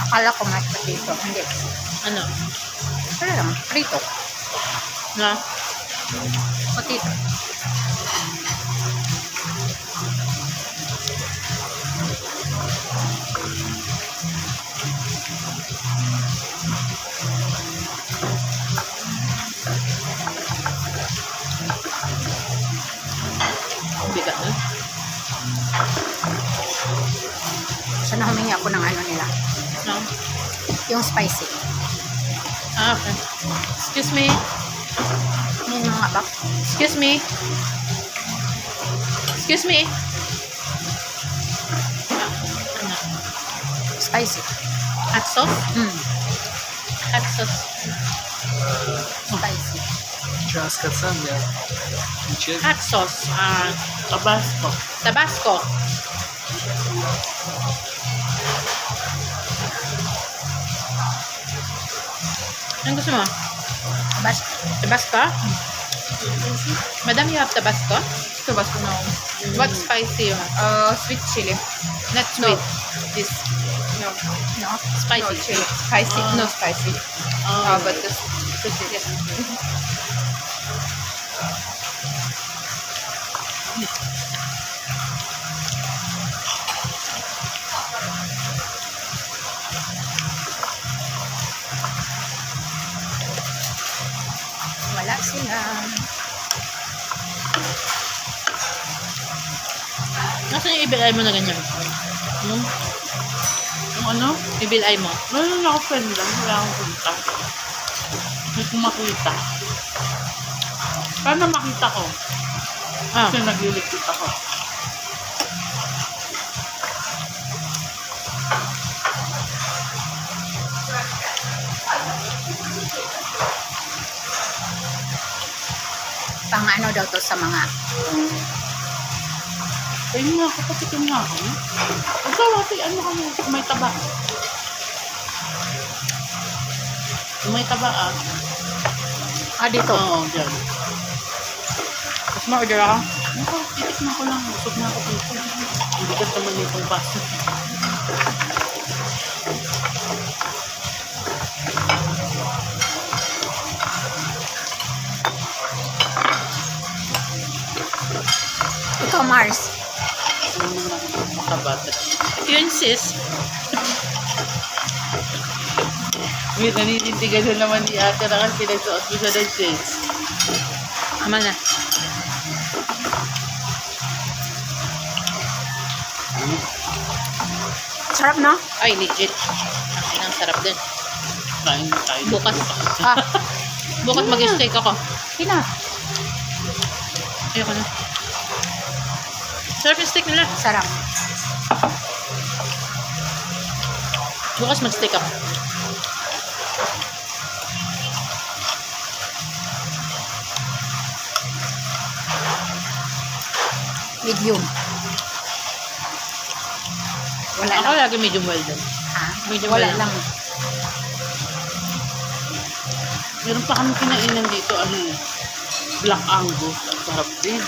Akala ko mashed potato. Hindi. Ano? Wala lang. Prito. Na? Potato. Bigat na. Sana humingi ako ng ano nila. No? Yung spicy. Ah, okay. Excuse me. Yung mga bak. Excuse me. Excuse me. Ano? Spicy. Hot sauce? Hot sauce. Spicy. Сейчас сказал, я. Ничего. Hot sauce. Tabasco. Tabasco. Anong gusto mo? Tabasco. Tabasco? Madam, you have Tabasco? Tabasco no. What spicy you have? Sweet chili. Not sweet. This No. No? spicy. No chili. Spicy. Ah. No spicy. Oh, But the sweet chili. Wala sila. Nasaan yung ibilay mo na ganyan? Yung ano? Ibilay mo? Wala na ako friend lang. Wala akong punta. Hindi ko makita. Paano makita ko? Ah, Kasi naglilikit ako. Pang ano daw to sa mga Kaya nga ako, patikin nga ako. Ikaw, ate, ano ka mo? May taba. may taba ah. dito. Oo, dyan. Mas ma-order ako? Ako, titikman ko lang. Busog na ako dito. Hindi ka naman nitong baso. Ikaw, Mars. Makabata. Yun sis. Wait, naninindigan na naman ni ate na kasi nagsuot mo siya ng shades. Ama na. Sarap, no? Ay, legit. Ang sarap din. Kain na tayo. Bukas. Ah, Bukas mag-steak ako. Tina. Ayoko na. Sarap yung steak nila. Sarap. Bukas mag-steak ako. Medium. Wala Ako lang. lagi medium well din. Ha? medium Wala well lang. Meron pa kami kinainan dito, ano eh. Black Angus. Ang sarap din.